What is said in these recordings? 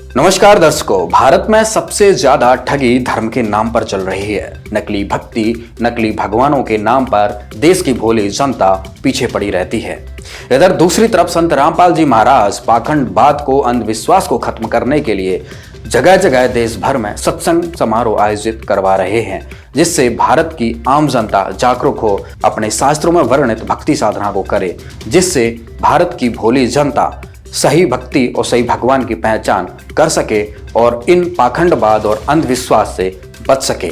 नमस्कार दर्शकों, भारत में सबसे ज्यादा ठगी धर्म के नाम पर चल रही है। नकली भक्ति, नकली भगवानों के नाम पर देश की भोली जनता पीछे पड़ी रहती है। इधर दूसरी तरफ संत रामपाल जी महाराज पाखंडवाद को, अंधविश्वास को खत्म करने के लिए जगह जगह देश भर में सत्संग समारोह आयोजित करवा रहे हैं, जिससे भारत की आम जनता जागरूक हो, अपने शास्त्रों में वर्णित भक्ति साधना को करे, जिससे भारत की भोली जनता सही भक्ति और सही भगवान की पहचान कर सके और इन पाखंडवाद और अंधविश्वास से बच सके।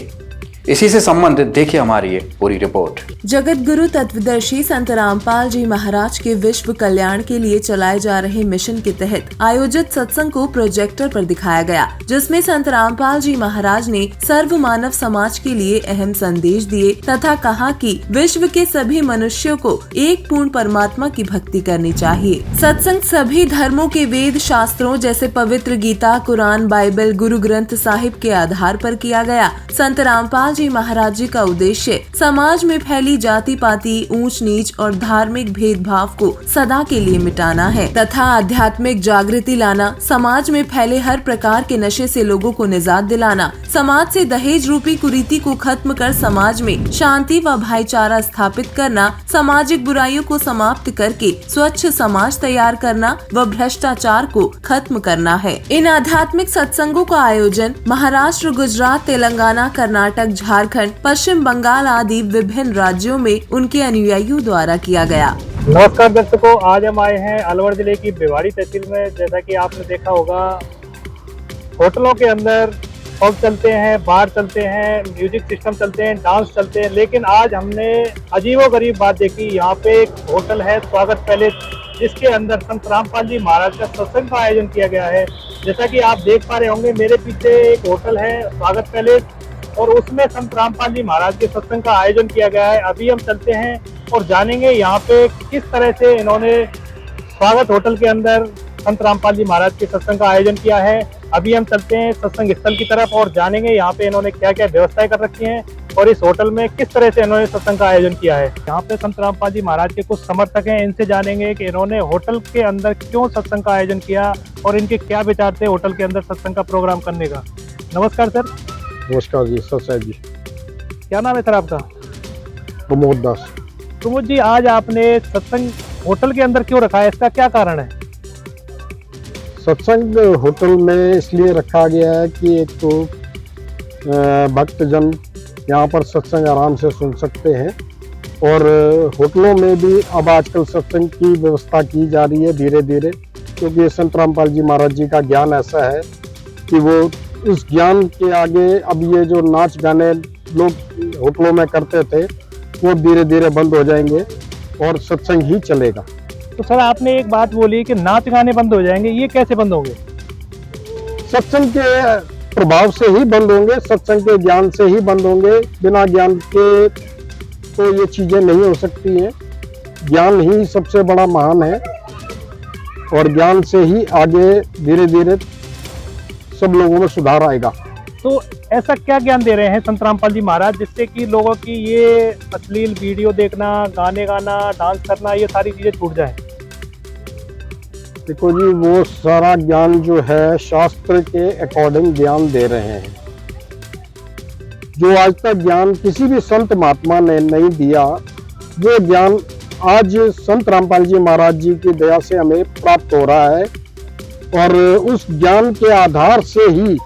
इसी से संबंधित देखिए हमारी ये पूरी रिपोर्ट। जगत गुरु तत्वदर्शी संत रामपाल जी महाराज के विश्व कल्याण के लिए चलाए जा रहे मिशन के तहत आयोजित सत्संग को प्रोजेक्टर पर दिखाया गया, जिसमें संत रामपाल जी महाराज ने सर्व मानव समाज के लिए अहम संदेश दिए तथा कहा कि विश्व के सभी मनुष्यों को एक पूर्ण परमात्मा की भक्ति करनी चाहिए। सत्संग सभी धर्मों के वेद शास्त्रों जैसे पवित्र गीता, कुरान, बाइबल, गुरु ग्रंथ साहिब के आधार पर किया गया। संत रामपाल जी महाराज जी का उद्देश्य समाज में फैली जाति पाति, ऊंच नीच और धार्मिक भेदभाव को सदा के लिए मिटाना है तथा आध्यात्मिक जागृति लाना, समाज में फैले हर प्रकार के नशे से लोगों को निजात दिलाना, समाज से दहेज रूपी कुरीति को खत्म कर समाज में शांति व भाईचारा स्थापित करना, सामाजिक बुराइयों को समाप्त करके स्वच्छ समाज तैयार करना व भ्रष्टाचार को खत्म करना है। इन आध्यात्मिक सत्संगों का आयोजन महाराष्ट्र, गुजरात, तेलंगाना, कर्नाटक, झारखंड, पश्चिम बंगाल आदि विभिन्न राज्यों में उनके अनुयायियों द्वारा किया गया। नमस्कार दर्शकों, आज हम आए हैं अलवर जिले की भिवाड़ी तहसील में। जैसा कि आपने देखा होगा, होटलों के अंदर पब चलते हैं, बार चलते हैं, म्यूजिक सिस्टम चलते हैं, डांस चलते हैं, लेकिन आज हमने अजीबोगरीब बात देखी। यहाँ पे एक होटल है स्वागत पैलेस, जिसके अंदर संत रामपाल जी महाराज का सत्संग का आयोजन किया गया है। जैसा कि आप देख पा रहे होंगे, मेरे पीछे एक होटल है स्वागत पैलेस और उसमें संत रामपाल जी महाराज के सत्संग का आयोजन किया गया है। अभी हम चलते हैं और जानेंगे यहाँ पे किस तरह से इन्होंने स्वागत होटल के अंदर संत रामपाल जी महाराज के सत्संग का आयोजन किया है। अभी हम चलते हैं सत्संग स्थल की तरफ और जानेंगे यहाँ पे इन्होंने क्या क्या व्यवस्थाएं कर रखी हैं और इस होटल में किस तरह से इन्होंने सत्संग का आयोजन किया है। यहाँ पे संत रामपाल जी महाराज के कुछ समर्थक हैं, इनसे जानेंगे कि इन्होंने होटल के अंदर क्यों सत्संग का आयोजन किया और इनके क्या विचार थे होटल के अंदर सत्संग का प्रोग्राम करने का। नमस्कार सर। नमस्कार जी, सर जी। क्या नाम है सर आपका? प्रमोद दास। प्रमोद जी, आज आपने सत्संग होटल के अंदर क्यों रखा है, इसका क्या कारण है? सत्संग होटल में इसलिए रखा गया है कि एक तो भक्तजन यहाँ पर सत्संग आराम से सुन सकते हैं और होटलों में भी अब आजकल सत्संग की व्यवस्था की जा रही है धीरे धीरे, क्योंकि संत रामपाल जी महाराज जी का ज्ञान ऐसा है कि वो उस ज्ञान के आगे अब ये जो नाच गाने लोग होटलों में करते थे वो धीरे धीरे बंद हो जाएंगे और सत्संग ही चलेगा। तो सर, आपने एक बात बोली कि नाच गाने बंद हो जाएंगे, ये कैसे बंद होंगे? सत्संग के प्रभाव से ही बंद होंगे, सत्संग के ज्ञान से ही बंद होंगे। बिना ज्ञान के तो ये चीजें नहीं हो सकती हैं। ज्ञान ही सबसे बड़ा महान है और ज्ञान से ही आगे धीरे धीरे सब लोगों में सुधार आएगा। तो ऐसा क्या ज्ञान दे रहे हैं संत रामपाल जी महाराज जिससे कि लोगों की ये अश्लील वीडियो देखना, गाने गाना, डांस करना, ये सारी चीजें छूट जाए? देखो जी, वो सारा ज्ञान जो है शास्त्र के अकॉर्डिंग ज्ञान दे रहे हैं। जो आज तक ज्ञान किसी भी संत महात्मा ने नहीं दिया, वो ज्ञान आज संत रामपाल जी महाराज जी की दया से हमें प्राप्त हो रहा है और उस ज्ञान के आधार से ही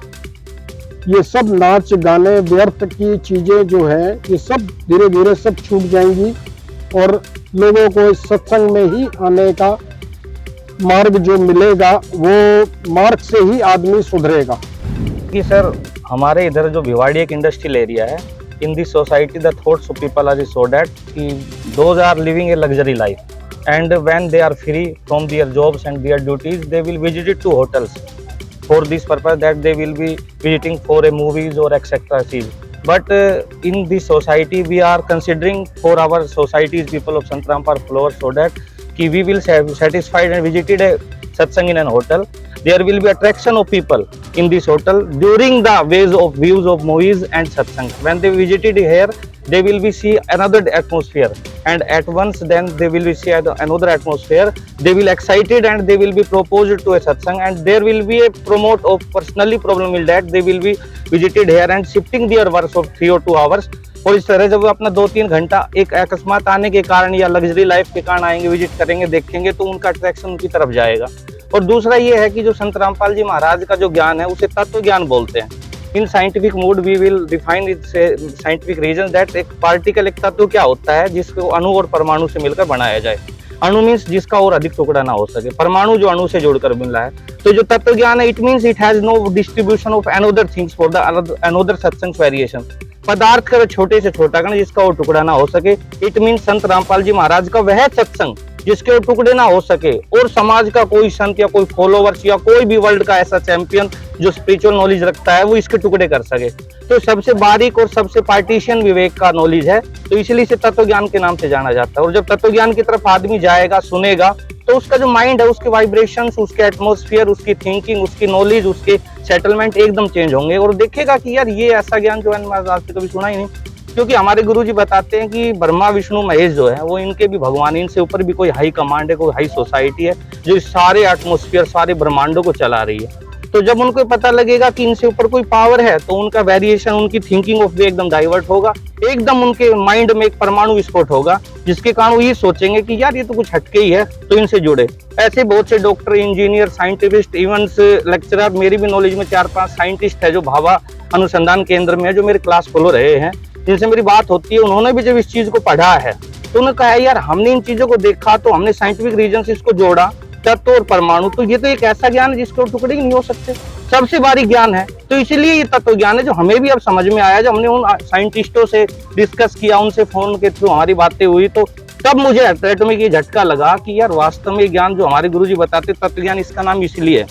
ये सब नाच गाने व्यर्थ की चीजें जो है ये सब धीरे धीरे सब छूट जाएंगी और लोगों को इस सत्संग में ही आने का मार्ग जो मिलेगा वो मार्ग से ही आदमी सुधरेगा। कि सर, हमारे इधर जो भिवाड़ी एक इंडस्ट्रियल एरिया है, in this society the thoughts of people are so that कि those are living a luxury life and when they are free from their jobs and their duties, they will visit it to hotels for this purpose that they will be visiting for a movies or etc. But in this society we are considering for our society's people of Sant Rampal followers so that we will satisfied and visited a satsang in an hotel there will be attraction of people in this hotel during the views of movies and satsang. When they visited here, they will be see another atmosphere, and at once then they will be see another atmosphere. They will excited and they will be proposed to a satsang, and there will be a promote of personally problem will that they will be visited here and shifting their works of 3 or 2 hours. और इस तरह जब वो अपना 2-3 घंटा एक अकस्मात आने के कारण या लग्जरी लाइफ के कारण आएंगे, विजिट करेंगे, देखेंगे, तो उनका अट्रैक्शन उनकी तरफ जाएगा। और दूसरा ये है कि जो संत रामपाल जी महाराज का जो ज्ञान है उसे तत्व ज्ञान बोलते हैं। In scientific mood we will define its scientific reason that एक पार्टिकल एक तत्व क्या होता है जिसको अणु और परमाणु से मिलकर बनाया जाए। अणु मीन्स जिसका और अधिक टुकड़ा ना हो सके, परमाणु जो अणु से जोड़कर मिल रहा है। तो जो तत्व ज्ञान है it means it has no distribution of another things for the another सत्संग वेरिएशन। पदार्थ का छोटे से छोटा कण जिसका और टुकड़ा ना हो सके, इट मीन्स संत रामपाल जी महाराज का वह सत्संग जिसके टुकड़े ना हो सके, और समाज का कोई संत या कोई फॉलोवर्स या कोई भी वर्ल्ड का ऐसा चैंपियन जो स्पिरिचुअल नॉलेज रखता है वो इसके टुकड़े कर सके। तो सबसे बारीक और सबसे पार्टीशन विवेक का नॉलेज है, तो इसलिए इसे तत्व ज्ञान के नाम से जाना जाता है। और जब तत्व ज्ञान की तरफ आदमी जाएगा, सुनेगा, तो उसका जो माइंड है, उसके वाइब्रेशंस, उसके एटमॉस्फेयर, उसकी थिंकिंग, उसकी नॉलेज, उसके सेटलमेंट एकदम चेंज होंगे, और देखेगा कि यार ये ऐसा ज्ञान जो है आज से कभी सुना ही नहीं। क्योंकि हमारे गुरुजी बताते हैं कि ब्रह्मा विष्णु महेश जो है वो इनके भी भगवान, इनसे ऊपर भी कोई हाई कमांड है, कोई हाई सोसाइटी है जो इस सारे एटमॉस्फेयर, सारे ब्रह्मांडों को चला रही है। तो जब उनको पता लगेगा कि इनसे ऊपर कोई पावर है, तो उनका वेरिएशन, उनकी थिंकिंग ऑफ वे एकदम डाइवर्ट होगा, एकदम उनके माइंड में एक परमाणु विस्फोट होगा, जिसके कारण वो ये सोचेंगे कि यार ये तो कुछ हटके ही है, तो इनसे जुड़े। ऐसे बहुत से doctor, engineer, scientist, even lecturer, मेरी भी नॉलेज में 4-5 साइंटिस्ट है जो भाभा अनुसंधान केंद्र में है, जो मेरे क्लास फॉलो रहे हैं, जिनसे मेरी बात होती है। उन्होंने भी जब इस चीज को पढ़ा है तो उन्होंने कहा यार हमने इन चीजों को देखा, तो हमने साइंटिफिक रीजन से इसको जोड़ा, तत्व और परमाणु, तो ये तो एक ऐसा ज्ञान है जिसके टुकड़े ही नहीं हो सकते, सबसे बारीक ज्ञान है। तो इसीलिए ये तत्व ज्ञान है जो हमें भी अब समझ में आया, जब हमने उन साइंटिस्टों से डिस्कस किया, उनसे फोन के थ्रू हमारी बातें हुई, तो तब मुझे एटॉमिक ये झटका लगा कि यार वास्तव में ज्ञान जो हमारे गुरुजी बताते, तत्व ज्ञान, इसका नाम इसलिए है।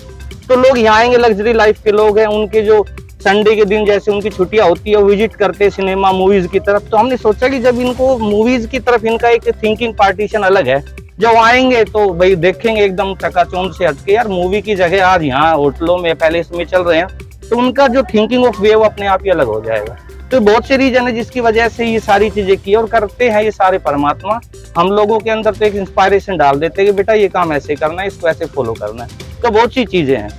तो लोग यहाँ आएंगे, लग्जरी लाइफ के लोग हैं, उनके जो संडे के दिन जैसे उनकी छुट्टियां होती है, विजिट करते हैं सिनेमा, मूवीज की तरफ। तो हमने सोचा कि जब इनको मूवीज की तरफ इनका एक थिंकिंग पार्टीशन अलग है, जब आएंगे तो भाई देखेंगे एकदम चकाचौंध से हटके, यार मूवी की जगह आज यहाँ होटलों में, पैलेस में चल रहे हैं, तो उनका जो थिंकिंग ऑफ वे वो अपने आप ही अलग हो जाएगा। तो बहुत से रीजन है जिसकी वजह से ये सारी चीजें की और करते हैं ये सारे परमात्मा। हम लोगों के अंदर तो एक इंस्पायरेशन डाल देते हैं कि बेटा ये काम ऐसे करना है, इसको ऐसे फॉलो करना है। तो बहुत सी चीजें हैं,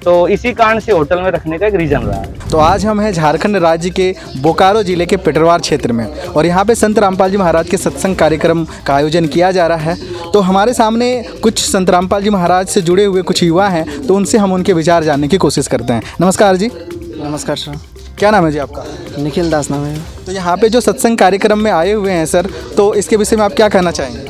तो इसी कारण से होटल में रखने का एक रीजन रहा है। तो आज हम हैं झारखंड राज्य के बोकारो जिले के पेटरवार क्षेत्र में, और यहाँ पे संत रामपाल जी महाराज के सत्संग कार्यक्रम का आयोजन किया जा रहा है। तो हमारे सामने कुछ संत रामपाल जी महाराज से जुड़े हुए कुछ युवा हैं, तो उनसे हम उनके विचार जानने की कोशिश करते हैं। नमस्कार जी। नमस्कार सर। क्या नाम है जी आपका? निखिल दास नाम है। तो यहाँ पे जो सत्संग कार्यक्रम में आए हुए हैं सर, तो इसके विषय में आप क्या कहना चाहेंगे?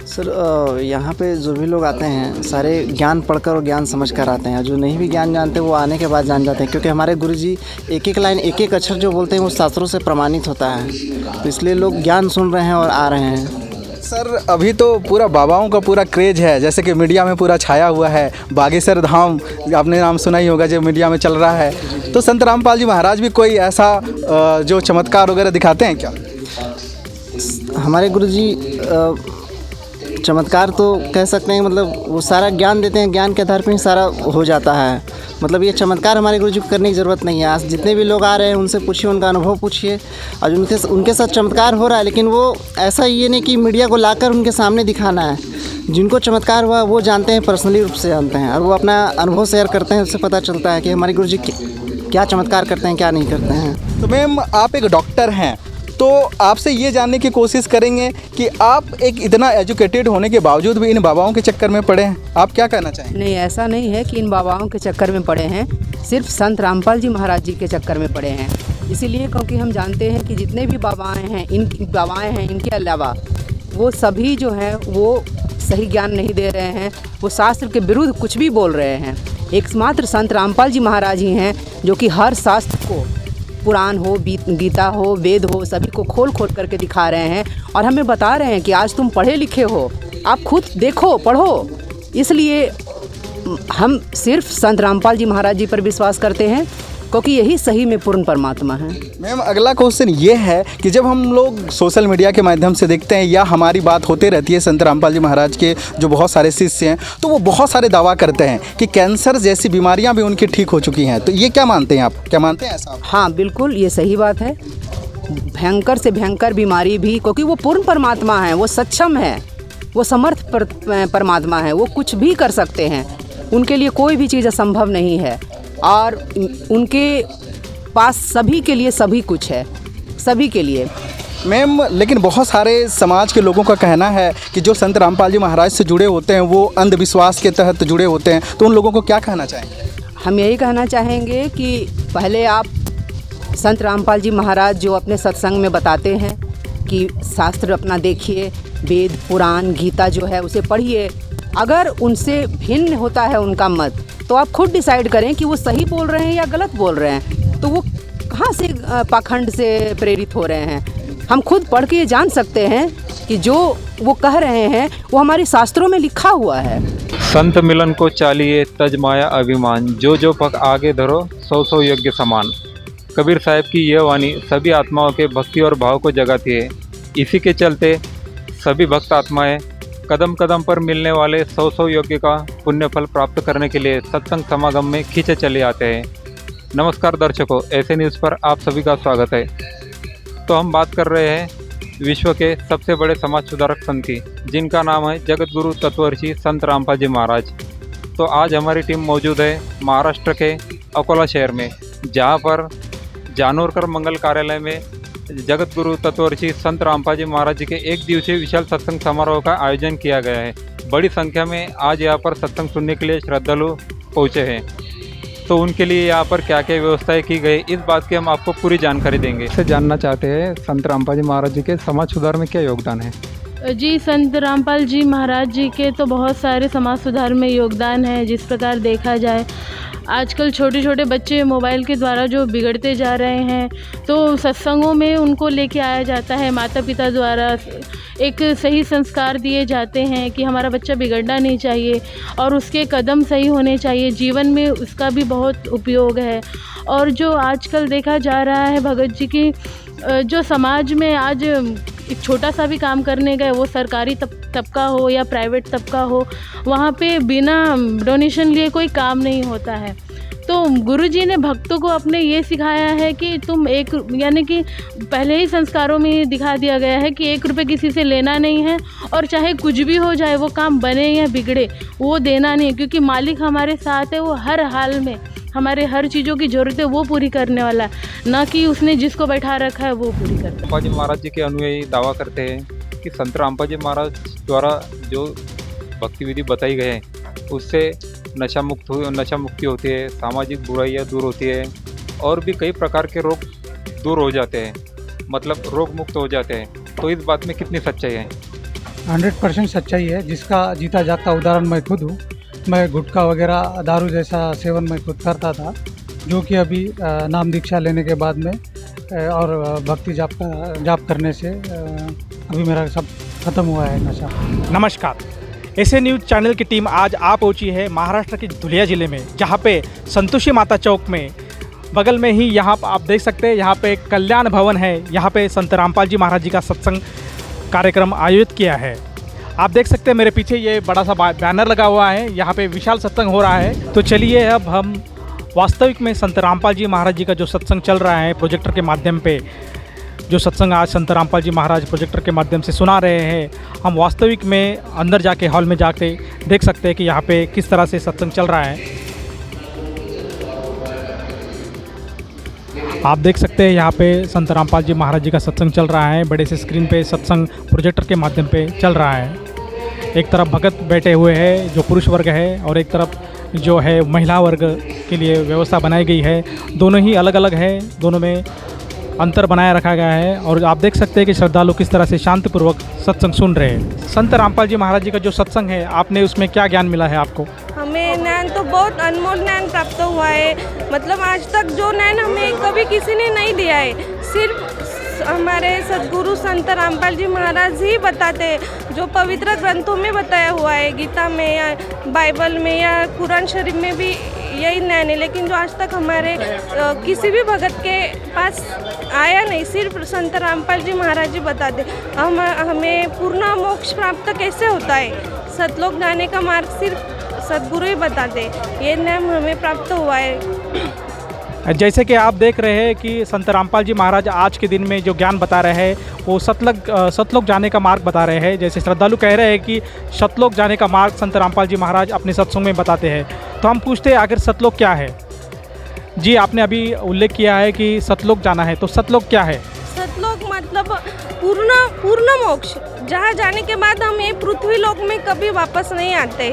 सर यहाँ पे जो भी लोग आते हैं सारे ज्ञान पढ़कर और ज्ञान समझ कर आते हैं। जो नहीं भी ज्ञान जानते वो आने के बाद जान जाते हैं, क्योंकि हमारे गुरुजी एक एक लाइन, एक एक अक्षर जो बोलते हैं वो शास्त्रों से प्रमाणित होता है। तो इसलिए लोग ज्ञान सुन रहे हैं और आ रहे हैं। सर अभी तो पूरा बाबाओं का पूरा क्रेज है, जैसे कि मीडिया में पूरा छाया हुआ है। बागेश्वर धाम आपने नाम सुना ही होगा जो मीडिया में चल रहा है। तो संत रामपाल जी महाराज भी कोई ऐसा जो चमत्कार वगैरह दिखाते हैं क्या? हमारे गुरुजी चमत्कार तो कह सकते हैं, मतलब वो सारा ज्ञान देते हैं, ज्ञान के आधार पर ही सारा हो जाता है। मतलब ये चमत्कार हमारे गुरुजी को करने की ज़रूरत नहीं है। आज जितने भी लोग आ रहे हैं उनसे पूछिए, उनका अनुभव पूछिए, और उनके साथ चमत्कार हो रहा है। लेकिन वो ऐसा ये नहीं कि मीडिया को लाकर उनके सामने दिखाना है। जिनको चमत्कार हुआ वो जानते हैं, पर्सनली रूप से जानते हैं, और वो अपना अनुभव शेयर करते हैं। उससे पता चलता है कि हमारे गुरुजी क्या चमत्कार करते हैं, क्या नहीं करते हैं। तो मैम आप एक डॉक्टर हैं, तो आपसे ये जानने की कोशिश करेंगे कि आप एक इतना एजुकेटेड होने के बावजूद भी इन बाबाओं के चक्कर में पड़े हैं, आप क्या कहना चाहेंगे? नहीं, ऐसा नहीं है कि इन बाबाओं के चक्कर में पड़े हैं, सिर्फ संत रामपाल जी महाराज जी के चक्कर में पड़े हैं। इसीलिए क्योंकि हम जानते हैं कि जितने भी बाबाएं हैं, इनके अलावा वो सभी जो हैं वो सही ज्ञान नहीं दे रहे हैं, वो शास्त्र के विरुद्ध कुछ भी बोल रहे हैं। एकमात्र संत रामपाल जी महाराज ही हैं जो कि हर शास्त्र को, पुराण हो, गीता हो, वेद हो, सभी को खोल करके दिखा रहे हैं, और हमें बता रहे हैं कि आज तुम पढ़े लिखे हो, आप खुद देखो, पढ़ो। इसलिए हम सिर्फ संत रामपाल जी महाराज जी पर विश्वास करते हैं, क्योंकि यही सही में पूर्ण परमात्मा है। मैम अगला क्वेश्चन ये है कि जब हम लोग सोशल मीडिया के माध्यम से देखते हैं या हमारी बात होते रहती है संत रामपाल जी महाराज के जो बहुत सारे शिष्य हैं, तो वो बहुत सारे दावा करते हैं कि कैंसर जैसी बीमारियां भी उनकी ठीक हो चुकी हैं। तो ये क्या मानते हैं आप, क्या मानते हैं ऐसा? हाँ बिल्कुल, ये सही बात है। भयंकर से भयंकर बीमारी भी, क्योंकि वो पूर्ण परमात्मा है, वो सक्षम है, वो समर्थ परमात्मा है, वो कुछ भी कर सकते हैं। उनके लिए कोई भी चीज़ असंभव नहीं है और उनके पास सभी के लिए सभी कुछ है, सभी के लिए। मैम लेकिन बहुत सारे समाज के लोगों का कहना है कि जो संत रामपाल जी महाराज से जुड़े होते हैं वो अंधविश्वास के तहत जुड़े होते हैं, तो उन लोगों को क्या कहना चाहेंगे? हम यही कहना चाहेंगे कि पहले आप संत रामपाल जी महाराज जो अपने सत्संग में बताते हैं कि शास्त्र अपना देखिए, वेद पुराण गीता जो है उसे पढ़िए। अगर उनसे भिन्न होता है उनका मत, तो आप खुद डिसाइड करें कि वो सही बोल रहे हैं या गलत बोल रहे हैं। तो वो कहाँ से पाखंड से प्रेरित हो रहे हैं? हम खुद पढ़ के ये जान सकते हैं कि जो वो कह रहे हैं वो हमारे शास्त्रों में लिखा हुआ है। संत मिलन को चालिए तज माया अभिमान, जो पग आगे धरो सौ यज्ञ समान। कबीर साहब की यह वाणी सभी आत्माओं के भक्ति और भाव को जगाती है। इसी के चलते सभी भक्त आत्माएं कदम कदम पर मिलने वाले 100 यज्ञ का पुण्य फल प्राप्त करने के लिए सत्संग समागम में खींचे चले आते हैं। नमस्कार दर्शकों, ऐसे न्यूज़ पर आप सभी का स्वागत है। तो हम बात कर रहे हैं विश्व के सबसे बड़े समाज सुधारक संत की, जिनका नाम है जगत गुरु तत्वऋषि संत रामपाल जी महाराज। तो आज हमारी टीम मौजूद है महाराष्ट्र के अकोला शहर में, जहाँ पर जानोरकर मंगल कार्यालय में जगत गुरु तत्वऋषि संत रामपाल जी महाराज जी के एक दिवसीय विशाल सत्संग समारोह का आयोजन किया गया है। बड़ी संख्या में आज यहाँ पर सत्संग सुनने के लिए श्रद्धालु पहुँचे हैं। तो उनके लिए यहाँ पर क्या क्या व्यवस्थाएं की गई, इस बात की हम आपको पूरी जानकारी देंगे। इससे जानना चाहते हैं संत रामपाल जी महाराज जी के समाज सुधार में क्या योगदान है? जी, संत रामपाल जी महाराज जी के तो बहुत सारे समाज सुधार में योगदान है। जिस प्रकार देखा जाए आजकल छोटे छोटे बच्चे मोबाइल के द्वारा जो बिगड़ते जा रहे हैं, तो सत्संगों में उनको लेके आया जाता है। माता पिता द्वारा एक सही संस्कार दिए जाते हैं कि हमारा बच्चा बिगड़ना नहीं चाहिए और उसके कदम सही होने चाहिए, जीवन में उसका भी बहुत उपयोग है। और जो आजकल देखा जा रहा है भगत जी की जो समाज में आज एक छोटा सा भी काम करने गए, वो सरकारी तबका हो या प्राइवेट तबका हो, वहाँ पे बिना डोनेशन लिए कोई काम नहीं होता है। तो गुरुजी ने भक्तों को अपने ये सिखाया है कि तुम एक, यानी कि पहले ही संस्कारों में दिखा दिया गया है कि 1 रुपये किसी से लेना नहीं है और चाहे कुछ भी हो जाए, वो काम बने या बिगड़े, वो देना नहीं, क्योंकि मालिक हमारे साथ है। वो हर हाल में हमारे हर चीज़ों की ज़रूरत है वो पूरी करने वाला है, ना कि उसने जिसको बैठा रखा है वो पूरी करता है। रामपाल जी महाराज जी के अनुयायी दावा करते हैं कि संत रामपाल जी महाराज द्वारा जो भक्ति विधि बताई गई है उससे नशा मुक्ति होती है, सामाजिक बुराइयां दूर होती है और भी कई प्रकार के रोग दूर हो जाते हैं, मतलब रोग मुक्त हो जाते हैं। तो इस बात में कितनी सच्चाई है? 100% सच्चाई है, जिसका जीता जागता उदाहरण मैं खुद हूँ। मैं गुटखा वगैरह दारू जैसा सेवन मैं खुद करता था, जो कि अभी नाम दीक्षा लेने के बाद में और भक्ति जाप करने से अभी मेरा सब खत्म हुआ है नशा। नमस्कार, ऐसे न्यूज़ चैनल की टीम आज आ पहुंची है महाराष्ट्र के धुलिया ज़िले में, जहां पे संतोषी माता चौक में बगल में ही यहाँ आप देख सकते हैं, यहाँ पे कल्याण भवन है। यहाँ पे संत रामपाल जी महाराज जी का सत्संग कार्यक्रम आयोजित किया है। आप देख सकते हैं मेरे पीछे ये बड़ा सा बैनर लगा हुआ है, यहाँ पे विशाल सत्संग हो रहा है। तो चलिए अब हम वास्तविक में संत रामपाल जी महाराज जी का जो सत्संग चल रहा है प्रोजेक्टर के माध्यम पे, जो सत्संग आज संत रामपाल जी महाराज प्रोजेक्टर के माध्यम से सुना रहे हैं, हम वास्तविक में अंदर जाके हॉल में जाके देख सकते हैं कि यहाँ पे किस तरह से सत्संग चल रहा है। आप देख सकते हैं यहाँ पे संत रामपाल जी महाराज जी का सत्संग चल रहा है। बड़े से स्क्रीन पे सत्संग प्रोजेक्टर के माध्यम पे चल रहा है। एक तरफ भगत बैठे हुए हैं जो पुरुष वर्ग है, और एक तरफ जो है महिला वर्ग के लिए व्यवस्था बनाई गई है। दोनों ही अलग अलग है, दोनों में अंतर बनाए रखा गया है। और आप देख सकते हैं कि श्रद्धालु किस तरह से शांतिपूर्वक सत्संग सुन रहे हैं। संत रामपाल जी महाराज जी का जो सत्संग है, आपने उसमें क्या ज्ञान मिला है आपको? हमें ज्ञान तो बहुत अनमोल ज्ञान प्राप्त हुआ है। मतलब आज तक जो ज्ञान हमें कभी किसी ने नहीं दिया है, सिर्फ हमारे सद्गुरु संत रामपाल जी महाराज ही बताते हैं, जो पवित्र ग्रंथों में बताया हुआ है, गीता में या बाइबल में या कुरान शरीफ में भी यही नैन है, लेकिन जो आज तक हमारे किसी भी भगत के पास आया नहीं, सिर्फ संत रामपाल जी महाराज जी बताते हमें पूर्ण मोक्ष प्राप्त कैसे होता है। सतलोक जाने का मार्ग सिर्फ सद्गुरु ही बताते, ये नाम हमें प्राप्त हुआ है। जैसे कि आप देख रहे हैं कि संत रामपाल जी महाराज आज के दिन में जो ज्ञान बता रहे हैं वो सतलोक जाने का मार्ग बता रहे हैं। जैसे श्रद्धालु कह रहे हैं कि सतलोक जाने का मार्ग संत रामपाल जी महाराज अपने सत्संग में बताते हैं। तो हम पूछते हैं आखिर सतलोक क्या है। जी, आपने अभी उल्लेख किया है कि सतलोक जाना है, तो सतलोक क्या है? सतलोक मतलब पूर्ण मोक्ष, जहाँ जाने के बाद हम ये पृथ्वी लोक में कभी वापस नहीं आते।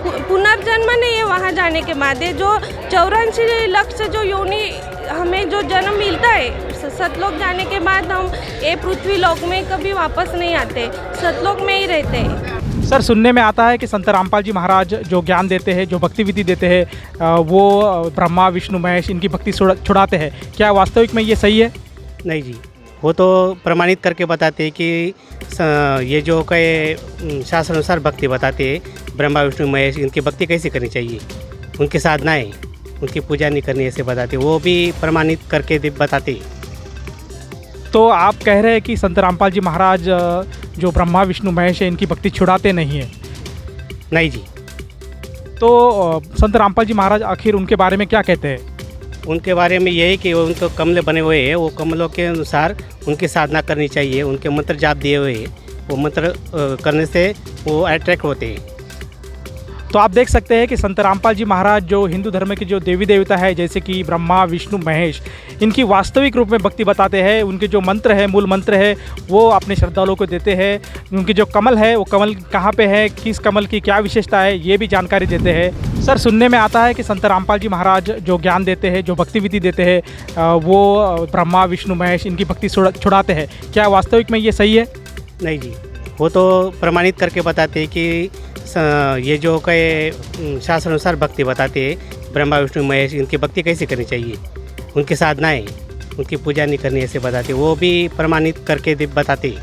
पुनर्जन्म नहीं है वहाँ जाने के बाद। ये जो 84 लाख से जो योनि हमें जो जन्म मिलता है, सतलोक जाने के बाद हम ये पृथ्वी लोक में कभी वापस नहीं आते, सतलोक में ही रहते हैं। सर, सुनने में आता है कि संत रामपाल जी महाराज जो ज्ञान देते हैं, जो भक्ति विधि देते हैं, वो ब्रह्मा विष्णु महेश इनकी भक्ति छुड़ाते हैं। क्या वास्तविक में ये सही है? नहीं जी, वो तो प्रमाणित करके बताते हैं कि ये जो कई शास्त्र अनुसार भक्ति बताते हैं, ब्रह्मा विष्णु महेश इनकी भक्ति कैसे करनी चाहिए, उनकी साधनाएं, उनकी पूजा नहीं करनी, ऐसे बताते, वो भी प्रमाणित करके बताते। तो आप कह रहे हैं कि संत रामपाल जी महाराज जो ब्रह्मा विष्णु महेश है इनकी भक्ति छुड़ाते नहीं है? नहीं जी। तो संत रामपाल जी महाराज आखिर उनके बारे में क्या कहते हैं? उनके बारे में यही कि वो उनको कमल बने हुए हैं, वो कमलों के अनुसार उनकी साधना करनी चाहिए, उनके मंत्र जाप दिए हुए हैं, वो मंत्र करने से वो अट्रैक्ट होते हैं। तो आप देख सकते हैं कि संत रामपाल जी महाराज जो हिंदू धर्म के जो देवी देवता है, जैसे कि ब्रह्मा विष्णु महेश, इनकी वास्तविक रूप में भक्ति बताते हैं। उनके जो मंत्र है, मूल मंत्र है, वो अपने श्रद्धालुओं को देते हैं। उनकी जो कमल है, वो कमल कहाँ पे है, किस कमल की क्या विशेषता है, ये भी जानकारी देते हैं। सर, सुनने में आता है कि संत रामपाल जी महाराज जो ज्ञान देते हैं, जो भक्ति विधि देते हैं, वो ब्रह्मा विष्णु महेश इनकी भक्ति छुड़ाते हैं। क्या वास्तविक में ये सही है? नहीं जी, वो तो प्रमाणित करके बताते हैं कि ये जो कई शास्त्र अनुसार भक्ति बताते हैं, ब्रह्मा विष्णु महेश इनकी भक्ति कैसे करनी चाहिए, उनकी साधनाएं, उनकी पूजा नहीं करनी, ऐसे बताते, वो भी प्रमाणित करके बताते।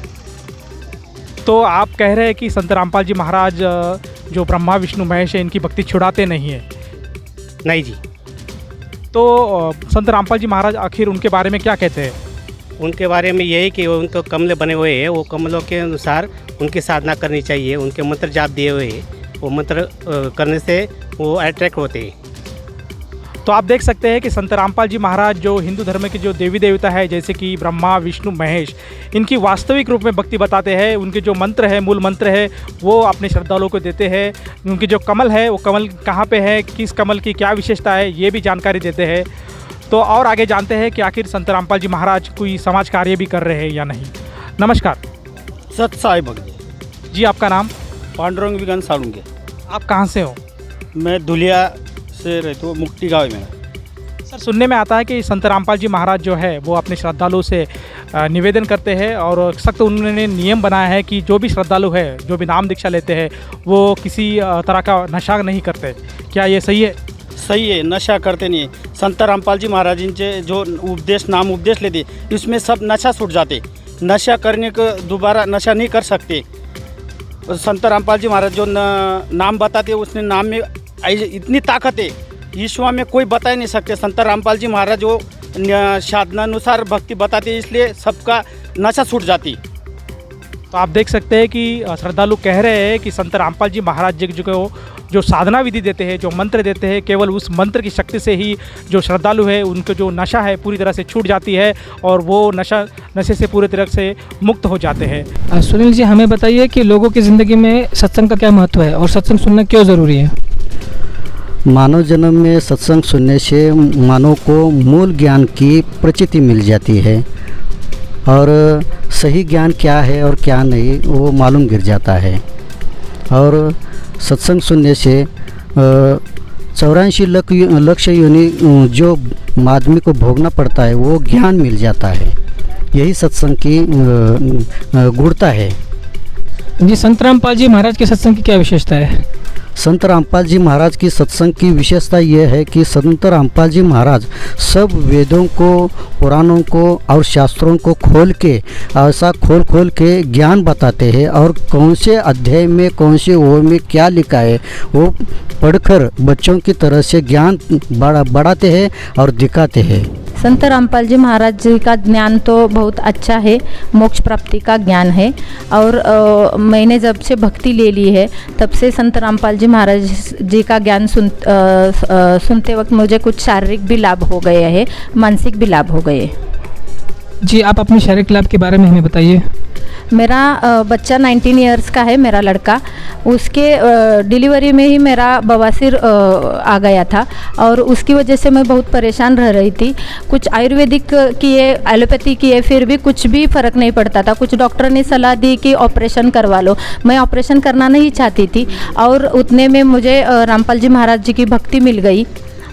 तो आप कह रहे हैं कि संत रामपाल जी महाराज जो ब्रह्मा विष्णु महेश है इनकी भक्ति छुड़ाते नहीं है? नहीं जी। तो संत रामपाल जी महाराज आखिर उनके बारे में क्या कहते हैं? उनके बारे में यही कि उनको कमल बने हुए हैं, वो कमलों के अनुसार उनकी साधना करनी चाहिए, उनके मंत्र जाप दिए हुए हैं, वो मंत्र करने से वो अट्रैक्ट होते हैं। तो आप देख सकते हैं कि संत रामपाल जी महाराज जो हिंदू धर्म के जो देवी देवता है, जैसे कि ब्रह्मा विष्णु महेश, इनकी वास्तविक रूप में भक्ति बताते हैं। उनके जो मंत्र है, मूल मंत्र है, वो अपने श्रद्धालुओं को देते हैं। उनकी जो कमल है, वो कमल कहाँ पे है, किस कमल की क्या विशेषता है, ये भी जानकारी देते हैं। तो और आगे जानते हैं कि आखिर संत रामपाल जी महाराज कोई समाज कार्य भी कर रहे हैं या नहीं। नमस्कार। सत साई भगत जी, आपका नाम? पांडुरंग विगन सालुंगे। आप कहाँ से हो? मैं धुलिया से रहता हूँ, मुक्ति गाँव में। सर, सुनने में आता है कि संत रामपाल जी महाराज जो है वो अपने श्रद्धालुओं से निवेदन करते हैं और सख्त उन्होंने नियम बनाया है कि जो भी श्रद्धालु है, जो भी नाम दीक्षा लेते हैं, वो किसी तरह का नशा नहीं करते। क्या ये सही है? सही है, नशा करते नहीं है। संत रामपाल जी महाराज जी जो उपदेश नाम उपदेश लेते, इसमें सब नशा छूट जाते। नशा करने को दोबारा नशा नहीं कर सकते। संत रामपाल जी महाराज जो नाम बताते, उसने नाम में इतनी ताकत है, ईश्वर में कोई बता ही नहीं सकते। संत रामपाल जी महाराज जो साधनानुसार भक्ति बताते, इसलिए सबका नशा छूट जाती। तो आप देख सकते हैं कि श्रद्धालु कह रहे हैं कि संत रामपाल जी महाराज जी को जो साधना विधि देते हैं, जो मंत्र देते हैं, केवल उस मंत्र की शक्ति से ही जो श्रद्धालु है उनको जो नशा है पूरी तरह से छूट जाती है और वो नशे से पूरी तरह से मुक्त हो जाते हैं। सुनील जी, हमें बताइए कि लोगों की ज़िंदगी में सत्संग का क्या महत्व है और सत्संग सुनना क्यों ज़रूरी है? मानव जन्म में सत्संग सुनने से मानव को मूल ज्ञान की प्रचिति मिल जाती है और सही ज्ञान क्या है और क्या नहीं वो मालूम गिर जाता है। और सत्संग सुनने से 84 लक्ष्य योनि जो आदमी को भोगना पड़ता है वो ज्ञान मिल जाता है। यही सत्संग की गुणता है। जी, संत रामपाल जी महाराज के सत्संग की क्या विशेषता है? संत रामपाल जी महाराज की सत्संग की विशेषता यह है कि संत रामपाल जी महाराज सब वेदों को, पुराणों को और शास्त्रों को खोल के ऐसा खोल के ज्ञान बताते हैं और कौन से अध्याय में कौन से ओर में क्या लिखा है वो पढ़कर बच्चों की तरह से ज्ञान बढ़ाते हैं और दिखाते हैं। संत रामपाल जी महाराज जी का ज्ञान तो बहुत अच्छा है, मोक्ष प्राप्ति का ज्ञान है। और मैंने जब से भक्ति ले ली है तब से संत रामपाल जी महाराज जी का ज्ञान सुनते वक्त मुझे कुछ शारीरिक भी लाभ हो गए हैं, मानसिक भी लाभ हो गए। जी, आप अपने शारीरिक लाभ के बारे में हमें बताइए। मेरा बच्चा 19 इयर्स का है, मेरा लड़का। उसके डिलीवरी में ही मेरा बवासीर आ गया था और उसकी वजह से मैं बहुत परेशान रह रही थी। कुछ आयुर्वेदिक किए, एलोपैथी किए, फिर भी कुछ भी फ़र्क नहीं पड़ता था। कुछ डॉक्टर ने सलाह दी कि ऑपरेशन करवा लो। मैं ऑपरेशन करना नहीं चाहती थी और उतने में मुझे रामपाल जी महाराज जी की भक्ति मिल गई।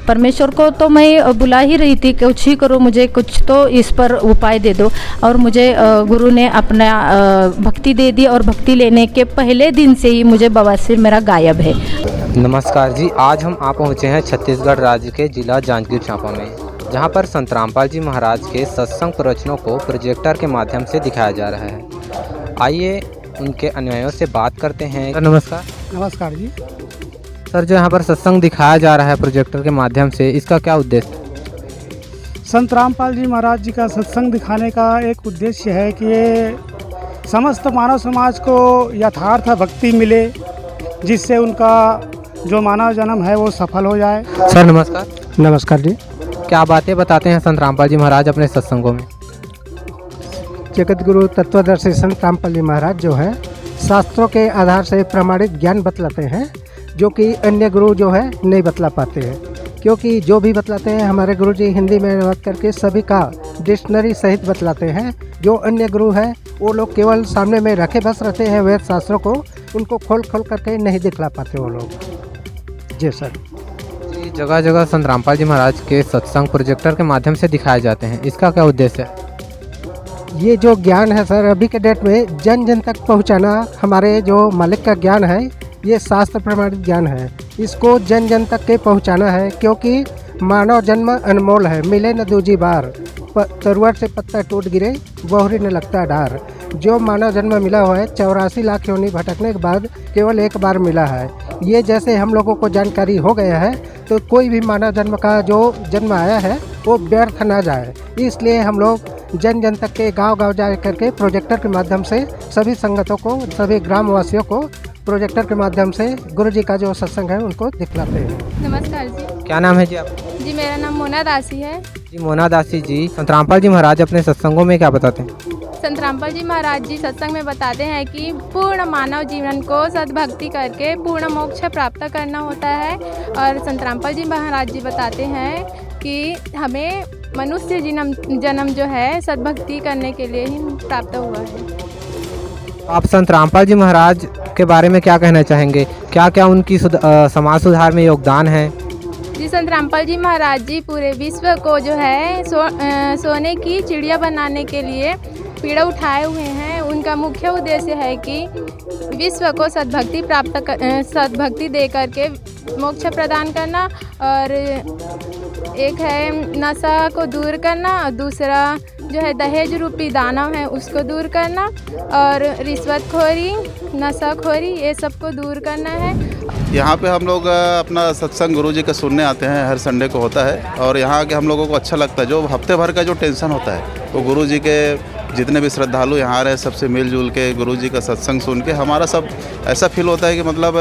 परमेश्वर को तो मैं बुला ही रही थी, कुछ ही करो, मुझे कुछ तो इस पर उपाय दे दो। और मुझे गुरु ने अपना भक्ति दे दी और भक्ति लेने के पहले दिन से ही मुझे बवासीर मेरा गायब है। नमस्कार जी, आज हम आ पहुँचे हैं छत्तीसगढ़ राज्य के जिला जांजगीर चांपा में, जहां पर संत रामपाल जी महाराज के सत्संग प्रवचनों को प्रोजेक्टर के माध्यम से दिखाया जा रहा है। आइए उनके अनुयायियों से बात करते हैं। नमस्कार। नमस्कार जी। सर, जो यहाँ पर सत्संग दिखाया जा रहा है प्रोजेक्टर के माध्यम से, इसका क्या उद्देश्य? संत रामपाल जी महाराज जी का सत्संग दिखाने का एक उद्देश्य है कि ये समस्त मानव समाज को यथार्थ भक्ति मिले, जिससे उनका जो मानव जन्म है वो सफल हो जाए। सर नमस्कार। नमस्कार जी। क्या बातें बताते हैं संत रामपाल जी महाराज अपने सत्संगों में? जगत गुरु तत्वदर्शी संत रामपाल जी महाराज जो है शास्त्रों के आधार से प्रमाणित ज्ञान बतलाते हैं, जो कि अन्य गुरु जो है नहीं बतला पाते हैं। क्योंकि जो भी बतलाते हैं हमारे गुरु जी हिंदी में अनुवाद करके सभी का डिक्शनरी सहित बतलाते हैं। जो अन्य गुरु हैं वो लोग केवल सामने में रखे बस रहते हैं वेद शास्त्रों को, उनको खोल करके नहीं दिखला पाते वो लोग। जी सर। जगह जगह संत रामपाल जी महाराज के सत्संग प्रोजेक्टर के माध्यम से दिखाए जाते हैं, इसका क्या उद्देश्य है? ये जो ज्ञान है सर, अभी के डेट में जन जन तक पहुंचाना हमारे जो मालिक का ज्ञान है, ये शास्त्र प्रमाणित ज्ञान है। इसको जन जन तक के पहुंचाना है, क्योंकि मानव जन्म अनमोल है, मिले न दूजी बार। तरुआ से पत्ता टूट गिरे, बोहरी न लगता डार। जो मानव जन्म मिला हुआ है 84 लाख योनि भटकने के बाद केवल एक बार मिला है। ये जैसे हम लोगों को जानकारी हो गया है, तो कोई भी मानव जन्म का जो जन्म आया है वो व्यर्थ ना जाए। इसलिए हम लोग जन जन तक के गांव जा करके प्रोजेक्टर के माध्यम से सभी संगतों को, सभी ग्रामवासियों को प्रोजेक्टर के माध्यम से गुरु जी का जो सत्संग है उनको दिखलाते हैं। नमस्कार जी। क्या नाम है जी आप? जी मेरा नाम मोना दासी है। जी मोना दासी जी, संत रामपाल जी महाराज अपने सत्संगों में क्या बताते हैं? संत रामपाल जी महाराज जी सत्संग में बताते हैं कि पूर्ण मानव जीवन को सद्भक्ति करके पूर्ण मोक्ष प्राप्त करना होता है। और संत रामपाल जी महाराज जी बताते हैं कि हमें मनुष्य जन्म जो है सद्भक्ति करने के लिए ही प्राप्त हुआ है। आप संत रामपाल जी महाराज के बारे में क्या कहना चाहेंगे? क्या क्या उनकी समाज सुधार में योगदान है? जी संत रामपाल जी महाराज जी पूरे विश्व को जो है सोने की चिड़िया बनाने के लिए पीड़ा उठाए हुए हैं। उनका मुख्य उद्देश्य है कि विश्व को सद्भक्ति दे करके मोक्ष प्रदान करना, और एक है नशा को दूर करना, और दूसरा जो है दहेज रूपी दानव है उसको दूर करना, और रिश्वतखोरी, नशाखोरी, ये सबको दूर करना है। यहाँ पे हम लोग अपना सत्संग गुरु जी का सुनने आते हैं, हर संडे को होता है, और यहाँ के हम लोगों को अच्छा लगता है। जो हफ्ते भर का जो टेंशन होता है वो गुरु जी के जितने भी श्रद्धालु यहाँ रहे सबसे मिलजुल के गुरु जी का सत्संग सुन के हमारा सब ऐसा फील होता है कि मतलब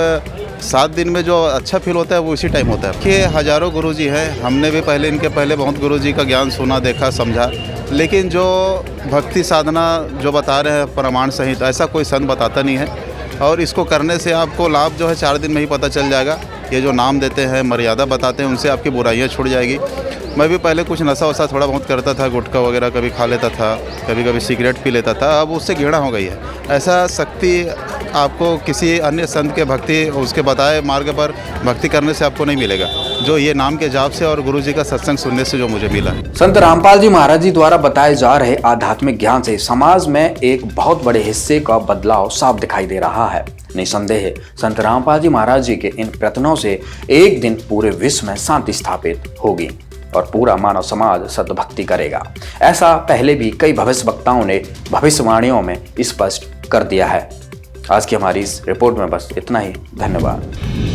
7 दिन में जो अच्छा फील होता है वो इसी टाइम होता है। कि हज़ारों गुरुजी हैं, हमने भी इनके पहले बहुत गुरुजी का ज्ञान सुना, देखा, समझा, लेकिन जो भक्ति साधना जो बता रहे हैं प्रमाण सहित, ऐसा कोई संत बताता नहीं है। और इसको करने से आपको लाभ जो है 4 दिन में ही पता चल जाएगा। ये जो नाम देते हैं, मर्यादा बताते हैं, उनसे आपकी बुराइयाँ छूट जाएगी। मैं भी पहले कुछ नशा वशा थोड़ा बहुत करता था, गुटखा वगैरह कभी खा लेता था, कभी कभी सिगरेट पी लेता था, अब उससे घृणा हो गई है। ऐसा शक्ति आपको किसी अन्य संत के भक्ति उसके बताए मार्ग पर भक्ति करने से आपको नहीं मिलेगा। जो ये नाम के जाप से और गुरु जी का सत्संग सुनने से जो मुझे मिला है। संत रामपाल जी महाराज जी द्वारा बताए जा रहे आध्यात्मिक ज्ञान से समाज में एक बहुत बड़े हिस्से का बदलाव साफ दिखाई दे रहा है। निसंदेह संत रामपाल जी महाराज जी के इन प्रयत्नों से एक दिन पूरे विश्व में शांति स्थापित होगी और पूरा मानव समाज सद्भक्ति करेगा। ऐसा पहले भी कई भविष्य वक्ताओं ने भविष्यवाणियों में स्पष्ट कर दिया है। आज की हमारी इस रिपोर्ट में बस इतना ही। धन्यवाद।